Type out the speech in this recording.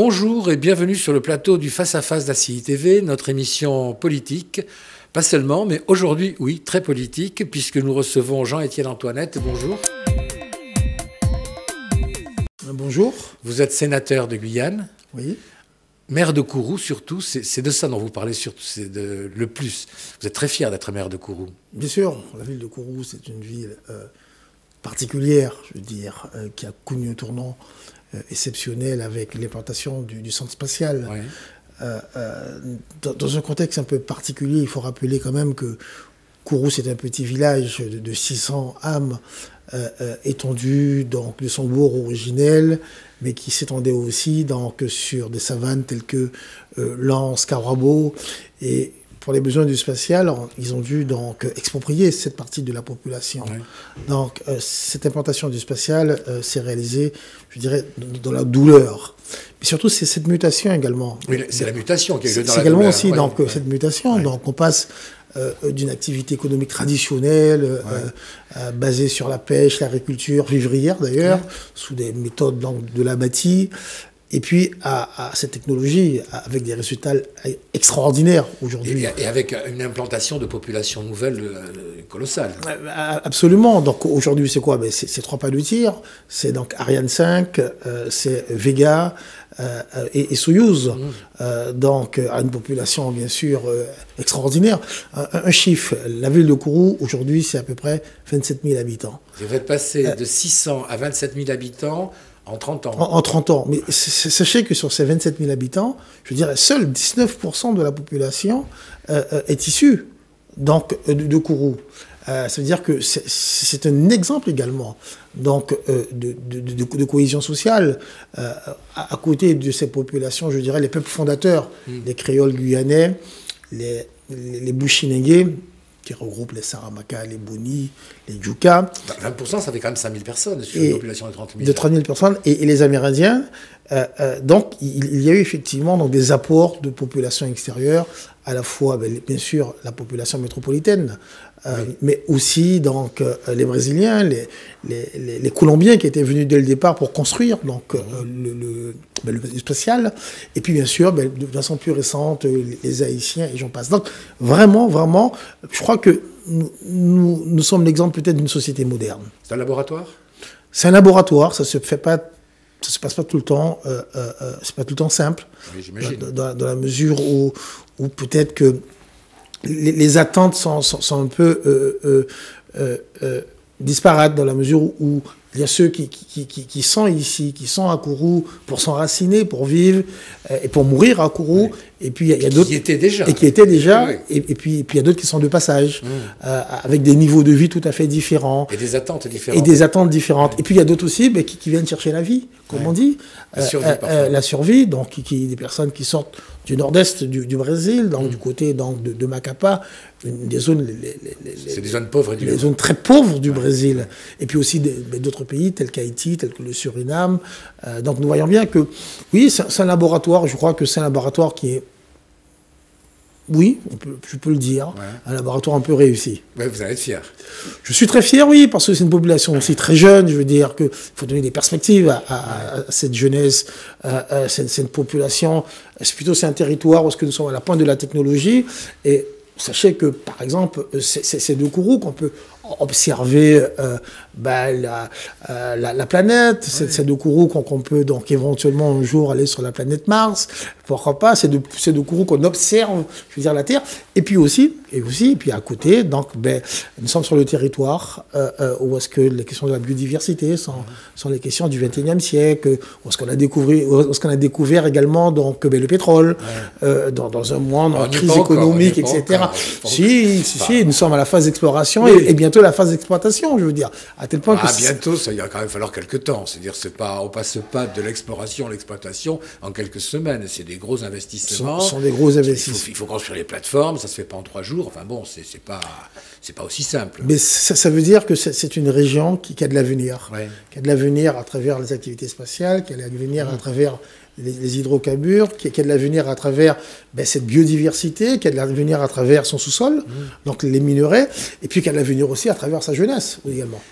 Bonjour et bienvenue sur le plateau du Face à Face d'ACI TV, notre émission politique. Pas seulement, mais aujourd'hui, oui, très politique, puisque nous recevons Jean-Étienne Antoinette. Bonjour. Bonjour. Vous êtes sénateur de Guyane. Oui. Maire de Kourou, surtout. C'est de ça dont vous parlez surtout, c'est le plus. Vous êtes très fier d'être maire de Kourou. Bien sûr, la ville de Kourou, c'est une ville particulière, je veux dire, qui a connu un tournant exceptionnel avec l'implantation du centre spatial. Oui. Dans un contexte un peu particulier, il faut rappeler quand même que Kourou, c'est un petit village de 600 âmes étendu donc, de son bourg originel, mais qui s'étendait aussi donc, sur des savanes telles que l'Anse, Kavrabo. Et pour les besoins du spatial, ils ont dû donc exproprier cette partie de la population. Oui. Donc cette implantation du spatial s'est réalisée, je dirais, dans la douleur. Mais surtout, c'est cette mutation également. Oui, c'est la mutation qui est dans la douleur. C'est également aussi donc, cette mutation. Oui. Donc on passe d'une activité économique traditionnelle, basée sur la pêche, l'agriculture, vivrière d'ailleurs, sous des méthodes donc, de la bâtie, et puis à cette technologie avec des résultats extraordinaires aujourd'hui. Et avec une implantation de population nouvelle colossale. Absolument. Donc aujourd'hui, c'est quoi? C'est 3 pas de tir. C'est donc Ariane 5, c'est Vega et Soyouz. Donc à une population bien sûr extraordinaire. Un chiffre, la ville de Kourou aujourd'hui, c'est à peu près 27 000 habitants. Vous êtes passé de 600 à 27 000 habitants en 30 ans. En 30 ans. Mais sachez que sur ces 27 000 habitants, je dirais, seuls 19% de la population est issue donc, de Kourou. Ça veut dire que c'est un exemple également donc, de cohésion sociale. À côté de ces populations, je dirais, les peuples fondateurs, les créoles guyanais, les Bushinengue, qui regroupent les Saramaka, les Boni, les Djuka. 20%, ça fait quand même 5 000 personnes sur une population de 30 000. De 30 000 personnes. Et les Amérindiens, donc il y a eu effectivement donc, des apports de population extérieure, à la fois, bien sûr, la population métropolitaine, oui. Mais aussi donc, les Brésiliens, les Colombiens qui étaient venus dès le départ pour construire donc, le spatial, et puis bien sûr, de façon plus récente, les Haïtiens et j'en passe. Donc vraiment, je crois que nous sommes l'exemple peut-être d'une société moderne. C'est un laboratoire ? C'est un laboratoire, ça se passe pas tout le temps, c'est pas tout le temps simple, oui, j'imagine. Dans la mesure où peut-être que les attentes sont un peu disparates, dans la mesure où il y a ceux qui sont ici, qui sont à Kourou pour s'enraciner, pour vivre et pour mourir à Kourou. Oui. Et puis il y a d'autres qui étaient déjà. Et qui étaient déjà. Oui. Et puis il y a d'autres qui sont de passage, avec des niveaux de vie tout à fait différents. Et des attentes différentes. Oui. Et puis il y a d'autres aussi qui viennent chercher la vie, comme on dit. La survie, parfois. La survie, donc des personnes qui sortent du nord-est du Brésil, donc du côté donc, de Macapá, des zones... C'est des zones pauvres les zones très pauvres du Brésil. Et puis aussi d'autres pays, tels qu'Haïti, tels que le Suriname. Donc nous voyons bien que, oui, c'est un laboratoire, je crois que c'est un laboratoire qui est, oui, je peux le dire, un laboratoire un peu réussi. Ouais, vous allez être fier. Je suis très fier, oui, parce que c'est une population aussi très jeune. Je veux dire qu'il faut donner des perspectives à cette jeunesse. C'est une population, c'est un territoire où nous sommes à la pointe de la technologie. Et sachez que, par exemple, c'est de Kourou qu'on peut observer la planète. C'est de Kourou qu'on peut donc éventuellement un jour aller sur la planète Mars. Pourquoi pas? C'est de Kourou qu'on observe, je veux dire, la Terre. Et puis à côté, donc, nous sommes sur le territoire où est-ce que les questions de la biodiversité sont les questions du XXIe siècle, où est-ce qu'on a découvert également donc, le pétrole, dans un monde en crise économique, etc. Si, nous sommes à la phase d'exploration et bientôt la phase d'exploitation, je veux dire. À tel point que bientôt, ça, il va quand même falloir quelques temps. C'est-à-dire, on passe pas de l'exploration à l'exploitation en quelques semaines. C'est des gros investissements. Ce sont des gros investissements. Il faut construire les plateformes, ça se fait pas en 3 jours. Enfin bon, c'est pas aussi simple. Mais ça veut dire que c'est une région qui a de l'avenir. Qui a de l'avenir à travers les activités spatiales, qui a de l'avenir à travers les hydrocarbures, qui a de l'avenir à travers cette biodiversité, qui a de l'avenir à travers son sous-sol, donc les minerais, et puis qui a de l'avenir aussi à travers sa jeunesse également.